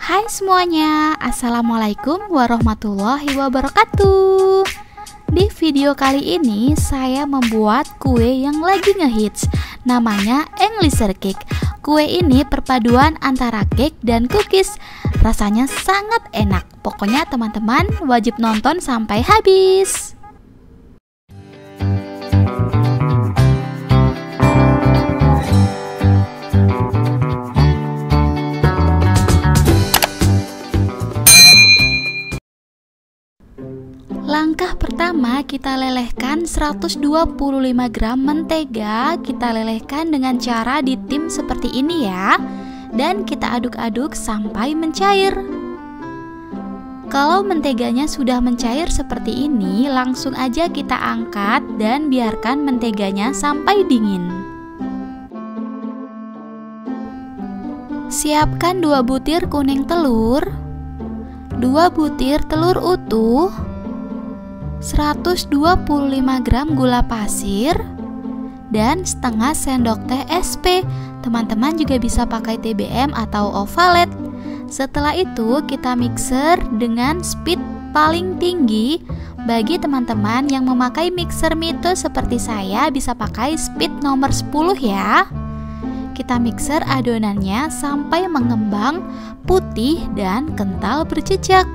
Hai semuanya, Assalamualaikum warahmatullahi wabarakatuh. Di video kali ini saya membuat kue yang lagi ngehits, namanya Englischer Cake. Kue ini perpaduan antara cake dan cookies. Rasanya sangat enak. Pokoknya teman-teman wajib nonton sampai habis. Langkah pertama, kita lelehkan 125 gram mentega. Kita lelehkan dengan cara ditim seperti ini ya. Dan kita aduk-aduk sampai mencair. Kalau menteganya sudah mencair seperti ini, langsung aja kita angkat dan biarkan menteganya sampai dingin. Siapkan 2 butir kuning telur, 2 butir telur utuh, 125 gram gula pasir, dan setengah sendok teh SP. Teman-teman juga bisa pakai TBM atau ovalet. Setelah itu kita mixer dengan speed paling tinggi. Bagi teman-teman yang memakai mixer Mito seperti saya, bisa pakai speed nomor 10 ya. Kita mixer adonannya sampai mengembang, putih dan kental berjejak.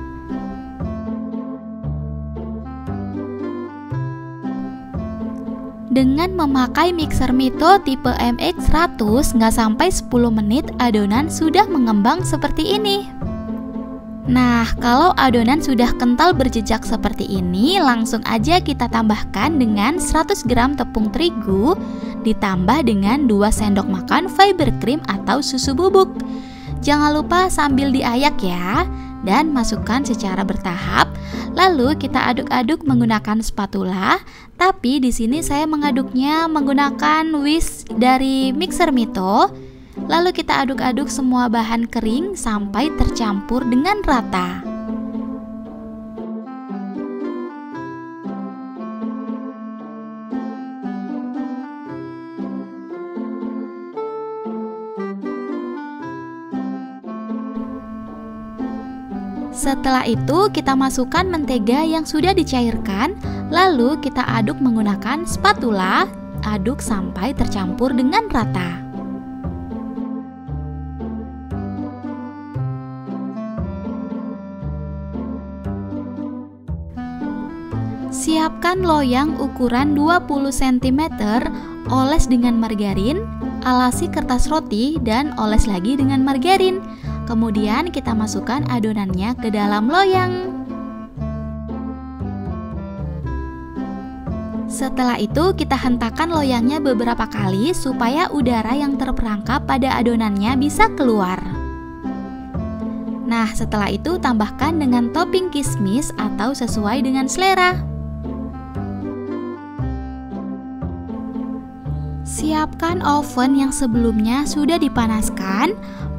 Dengan memakai mixer Mito tipe MX100, nggak sampai 10 menit adonan sudah mengembang seperti ini. Nah, kalau adonan sudah kental berjejak seperti ini, langsung aja kita tambahkan dengan 100 gram tepung terigu, ditambah dengan 2 sendok makan fiber cream atau susu bubuk. Jangan lupa sambil diayak ya, dan masukkan secara bertahap. Lalu kita aduk-aduk menggunakan spatula, tapi di sini saya mengaduknya menggunakan whisk dari mixer Mito. Lalu kita aduk-aduk semua bahan kering sampai tercampur dengan rata. Setelah itu kita masukkan mentega yang sudah dicairkan, lalu kita aduk menggunakan spatula, aduk sampai tercampur dengan rata. Siapkan loyang ukuran 20 cm, oles dengan margarin, alasi kertas roti dan oles lagi dengan margarin. Kemudian kita masukkan adonannya ke dalam loyang. Setelah itu kita hentakkan loyangnya beberapa kali supaya udara yang terperangkap pada adonannya bisa keluar. Nah, setelah itu tambahkan dengan topping kismis atau sesuai dengan selera. Siapkan oven yang sebelumnya sudah dipanaskan.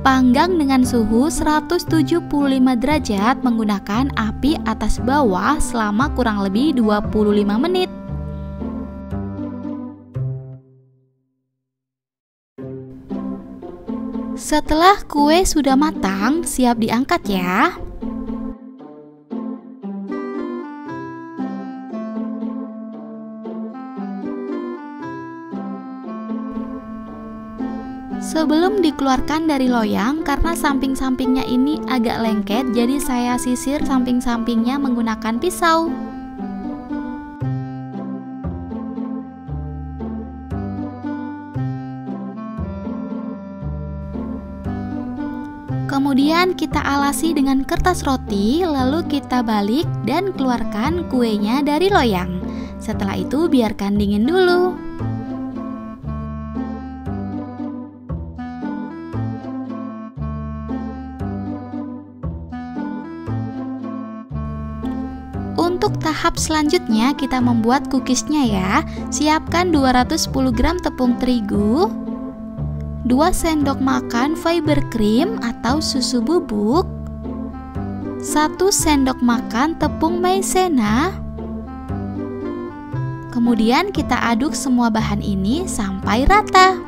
Panggang dengan suhu 175 derajat menggunakan api atas bawah selama kurang lebih 25 menit. Setelah kue sudah matang, siap diangkat ya. Sebelum dikeluarkan dari loyang, karena samping-sampingnya ini agak lengket, jadi saya sisir samping-sampingnya menggunakan pisau. Kemudian kita alasi dengan kertas roti, lalu kita balik dan keluarkan kuenya dari loyang. Setelah itu biarkan dingin dulu. Untuk tahap selanjutnya kita membuat cookiesnya ya. Siapkan 210 gram tepung terigu, 2 sendok makan fiber cream atau susu bubuk, 1 sendok makan tepung maizena. Kemudian kita aduk semua bahan ini sampai rata.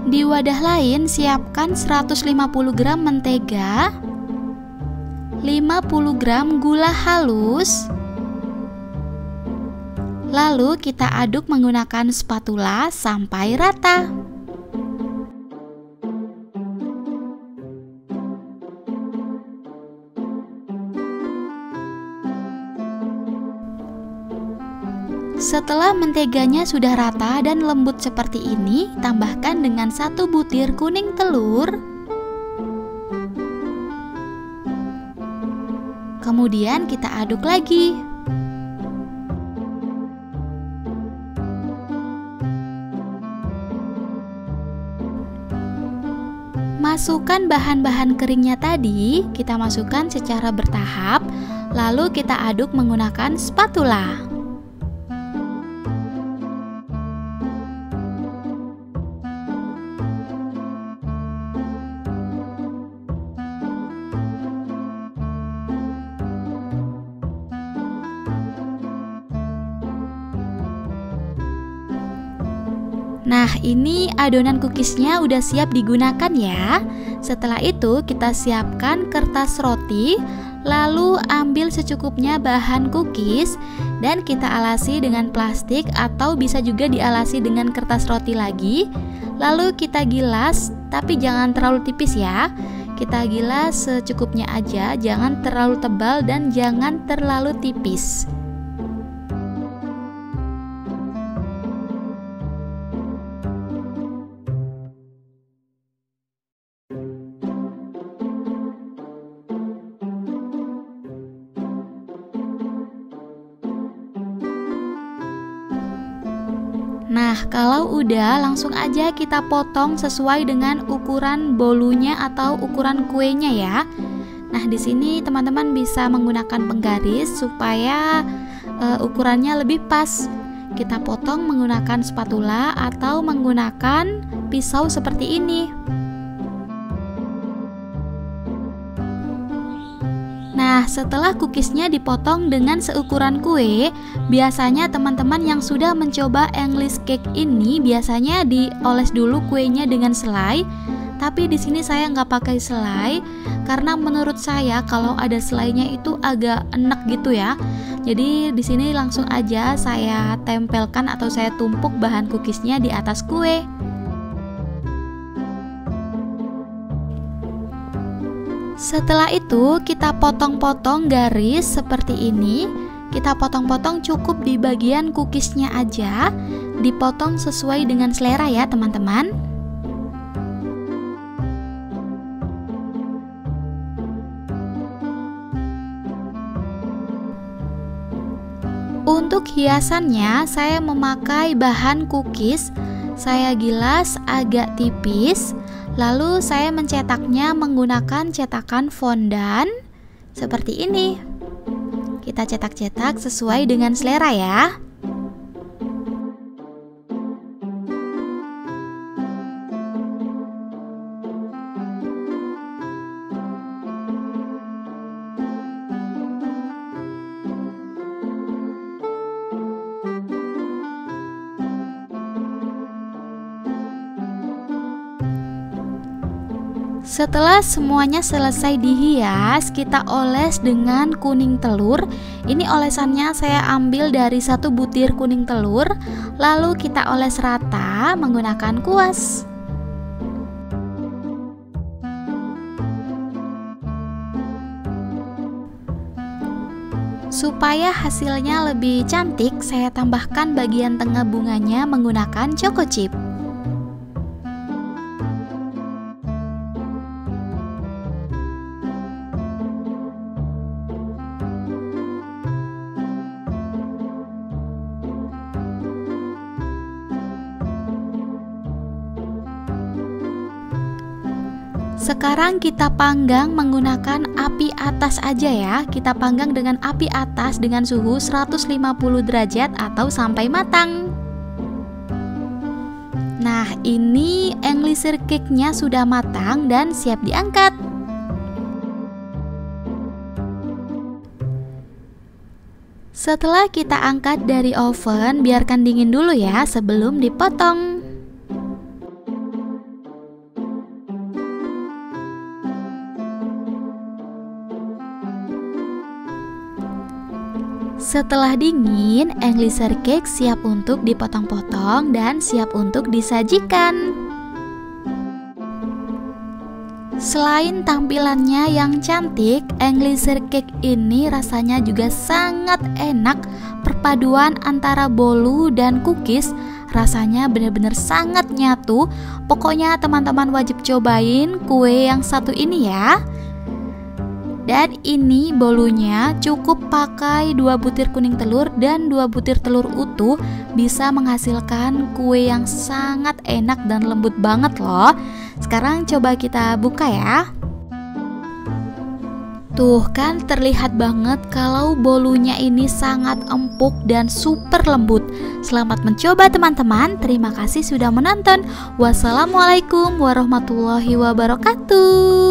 Di wadah lain siapkan 150 gram mentega, 50 gram gula halus. Lalu kita aduk menggunakan spatula sampai rata. Setelah menteganya sudah rata dan lembut seperti ini, tambahkan dengan 1 butir kuning telur. Kemudian kita aduk lagi. Masukkan bahan-bahan keringnya tadi, kita masukkan secara bertahap, lalu kita aduk menggunakan spatula. Nah, ini adonan cookiesnya udah siap digunakan ya. Setelah itu kita siapkan kertas roti, lalu ambil secukupnya bahan cookies dan kita alasi dengan plastik atau bisa juga dialasi dengan kertas roti lagi. Lalu kita gilas, tapi jangan terlalu tipis ya. Kita gilas secukupnya aja, jangan terlalu tebal dan jangan terlalu tipis. Nah, kalau udah langsung aja kita potong sesuai dengan ukuran bolunya atau ukuran kuenya ya. Nah, di sini teman-teman bisa menggunakan penggaris supaya ukurannya lebih pas. Kita potong menggunakan spatula atau menggunakan pisau seperti ini. Nah, setelah cookiesnya dipotong dengan seukuran kue, biasanya teman-teman yang sudah mencoba English cake ini biasanya dioles dulu kuenya dengan selai. Tapi di sini saya nggak pakai selai karena menurut saya kalau ada selainya itu agak enak gitu ya. Jadi di sini langsung aja saya tempelkan atau saya tumpuk bahan cookiesnya di atas kue. Setelah itu kita potong-potong garis seperti ini. Kita potong-potong cukup di bagian cookiesnya aja. Dipotong sesuai dengan selera ya teman-teman. Untuk hiasannya saya memakai bahan cookies. Saya gilas agak tipis. Lalu saya mencetaknya menggunakan cetakan fondan seperti ini. Kita cetak-cetak sesuai dengan selera ya. Setelah semuanya selesai dihias, kita oles dengan kuning telur. Ini olesannya saya ambil dari 1 butir kuning telur, lalu kita oles rata menggunakan kuas. Supaya hasilnya lebih cantik, saya tambahkan bagian tengah bunganya menggunakan choco chip. Sekarang kita panggang menggunakan api atas aja ya. Kita panggang dengan api atas dengan suhu 150 derajat atau sampai matang. Nah, ini English cake-nya sudah matang dan siap diangkat. Setelah kita angkat dari oven, biarkan dingin dulu ya sebelum dipotong. Setelah dingin, Englisher cake siap untuk dipotong-potong dan siap untuk disajikan. Selain tampilannya yang cantik, Englisher cake ini rasanya juga sangat enak. Perpaduan antara bolu dan cookies rasanya benar-benar sangat nyatu. Pokoknya teman-teman wajib cobain kue yang satu ini ya. Dan ini bolunya cukup pakai 2 butir kuning telur dan 2 butir telur utuh, bisa menghasilkan kue yang sangat enak dan lembut banget loh. Sekarang coba kita buka ya. Tuh kan terlihat banget kalau bolunya ini sangat empuk dan super lembut. Selamat mencoba teman-teman. Terima kasih sudah menonton. Wassalamualaikum warahmatullahi wabarakatuh.